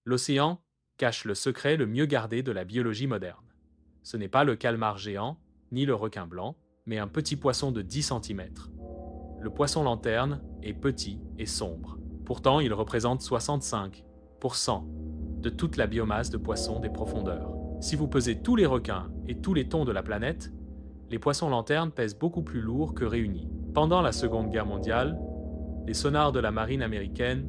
L'océan cache le secret le mieux gardé de la biologie moderne. Ce n'est pas le calmar géant, ni le requin blanc, mais un petit poisson de 10 centimètres. Le poisson lanterne est petit et sombre. Pourtant, il représente 65% de toute la biomasse de poissons des profondeurs. Si vous pesez tous les requins et tous les thons de la planète, les poissons lanternes pèsent beaucoup plus lourd que réunis. Pendant la Seconde Guerre mondiale, les sonars de la marine américaine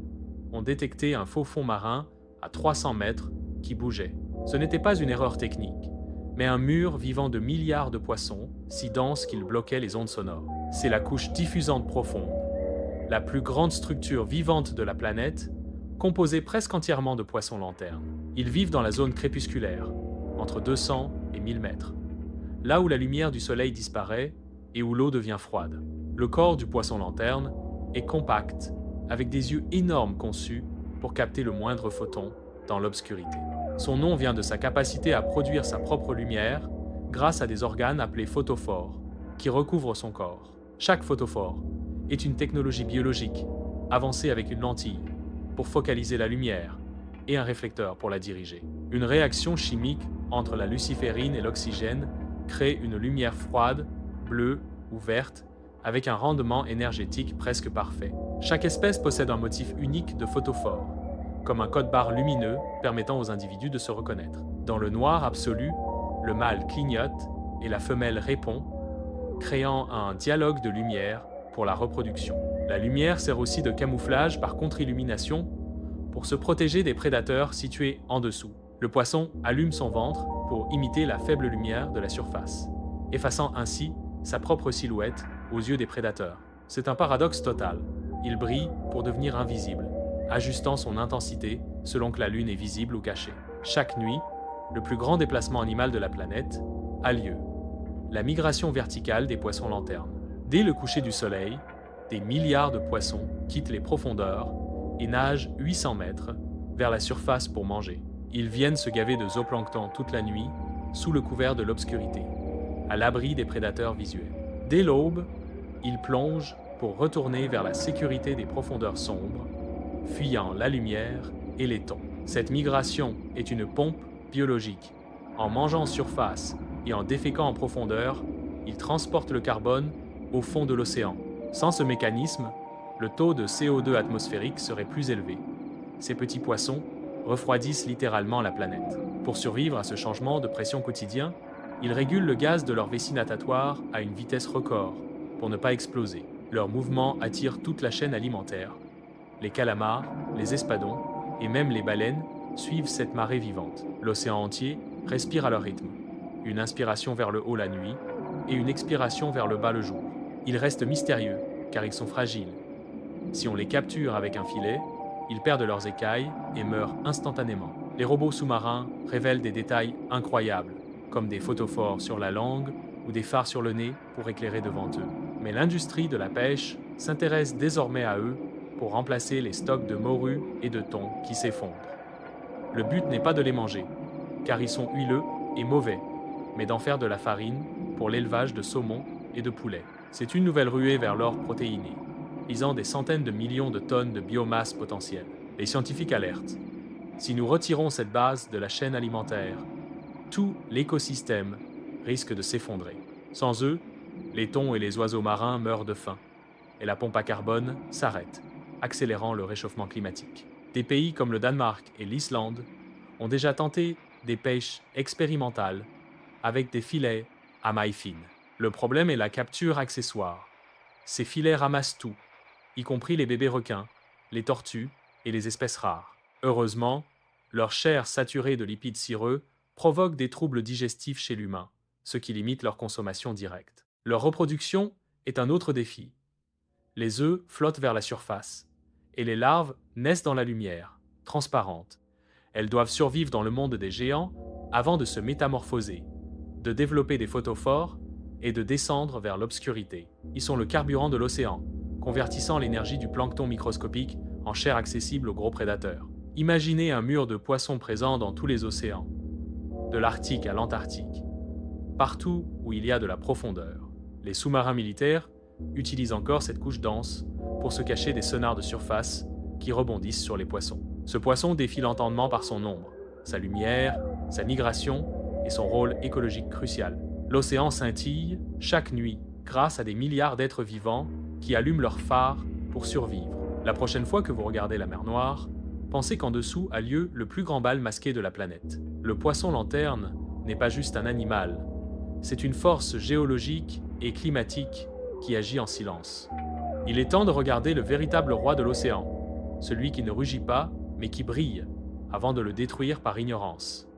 ont détecté un faux fond marin à 300 mètres qui bougeait. Ce n'était pas une erreur technique, mais un mur vivant de milliards de poissons, si dense qu'il bloquait les ondes sonores. C'est la couche diffusante profonde, la plus grande structure vivante de la planète, composée presque entièrement de poissons lanternes. Ils vivent dans la zone crépusculaire, entre 200 et 1000 mètres, là où la lumière du soleil disparaît et où l'eau devient froide. Le corps du poisson lanterne est compact, avec des yeux énormes conçus pour capter le moindre photon dans l'obscurité. Son nom vient de sa capacité à produire sa propre lumière grâce à des organes appelés photophores qui recouvrent son corps. Chaque photophore est une technologie biologique avancée avec une lentille pour focaliser la lumière et un réflecteur pour la diriger. Une réaction chimique entre la luciférine et l'oxygène crée une lumière froide, bleue ou verte avec un rendement énergétique presque parfait. Chaque espèce possède un motif unique de photophore, comme un code-barre lumineux permettant aux individus de se reconnaître. Dans le noir absolu, le mâle clignote et la femelle répond, créant un dialogue de lumière pour la reproduction. La lumière sert aussi de camouflage par contre-illumination pour se protéger des prédateurs situés en dessous. Le poisson allume son ventre pour imiter la faible lumière de la surface, effaçant ainsi sa propre silhouette aux yeux des prédateurs. C'est un paradoxe total. Il brille pour devenir invisible, ajustant son intensité selon que la Lune est visible ou cachée. Chaque nuit, le plus grand déplacement animal de la planète a lieu, la migration verticale des poissons lanternes. Dès le coucher du soleil, des milliards de poissons quittent les profondeurs et nagent 800 mètres vers la surface pour manger. Ils viennent se gaver de zooplancton toute la nuit, sous le couvert de l'obscurité, à l'abri des prédateurs visuels. Dès l'aube, ils plongent pour retourner vers la sécurité des profondeurs sombres, fuyant la lumière et les thons. Cette migration est une pompe biologique. En mangeant en surface et en déféquant en profondeur, ils transportent le carbone au fond de l'océan. Sans ce mécanisme, le taux de CO2 atmosphérique serait plus élevé. Ces petits poissons refroidissent littéralement la planète. Pour survivre à ce changement de pression quotidien, ils régulent le gaz de leur vessie natatoire à une vitesse record pour ne pas exploser. Leur mouvement attire toute la chaîne alimentaire. Les calamars, les espadons et même les baleines suivent cette marée vivante. L'océan entier respire à leur rythme. Une inspiration vers le haut la nuit et une expiration vers le bas le jour. Ils restent mystérieux car ils sont fragiles. Si on les capture avec un filet, ils perdent leurs écailles et meurent instantanément. Les robots sous-marins révèlent des détails incroyables, comme des photophores sur la langue ou des phares sur le nez pour éclairer devant eux. Mais l'industrie de la pêche s'intéresse désormais à eux pour remplacer les stocks de morues et de thon qui s'effondrent. Le but n'est pas de les manger, car ils sont huileux et mauvais, mais d'en faire de la farine pour l'élevage de saumon et de poulet. C'est une nouvelle ruée vers l'or protéiné, visant des centaines de millions de tonnes de biomasse potentielle. Les scientifiques alertent. Si nous retirons cette base de la chaîne alimentaire, tout l'écosystème risque de s'effondrer. Sans eux, les thons et les oiseaux marins meurent de faim, et la pompe à carbone s'arrête, accélérant le réchauffement climatique. Des pays comme le Danemark et l'Islande ont déjà tenté des pêches expérimentales avec des filets à mailles fines. Le problème est la capture accessoire. Ces filets ramassent tout, y compris les bébés requins, les tortues et les espèces rares. Heureusement, leur chair saturée de lipides cireux provoque des troubles digestifs chez l'humain, ce qui limite leur consommation directe. Leur reproduction est un autre défi. Les œufs flottent vers la surface, et les larves naissent dans la lumière, transparente. Elles doivent survivre dans le monde des géants avant de se métamorphoser, de développer des photophores et de descendre vers l'obscurité. Ils sont le carburant de l'océan, convertissant l'énergie du plancton microscopique en chair accessible aux gros prédateurs. Imaginez un mur de poissons présent dans tous les océans, de l'Arctique à l'Antarctique, partout où il y a de la profondeur. Les sous-marins militaires utilisent encore cette couche dense pour se cacher des sonars de surface qui rebondissent sur les poissons. Ce poisson défie l'entendement par son nombre, sa lumière, sa migration et son rôle écologique crucial. L'océan scintille chaque nuit grâce à des milliards d'êtres vivants qui allument leurs phares pour survivre. La prochaine fois que vous regardez la mer Noire, pensez qu'en dessous a lieu le plus grand bal masqué de la planète. Le poisson lanterne n'est pas juste un animal, c'est une force géologique et climatique qui agit en silence. Il est temps de regarder le véritable roi de l'océan, celui qui ne rugit pas, mais qui brille, avant de le détruire par ignorance.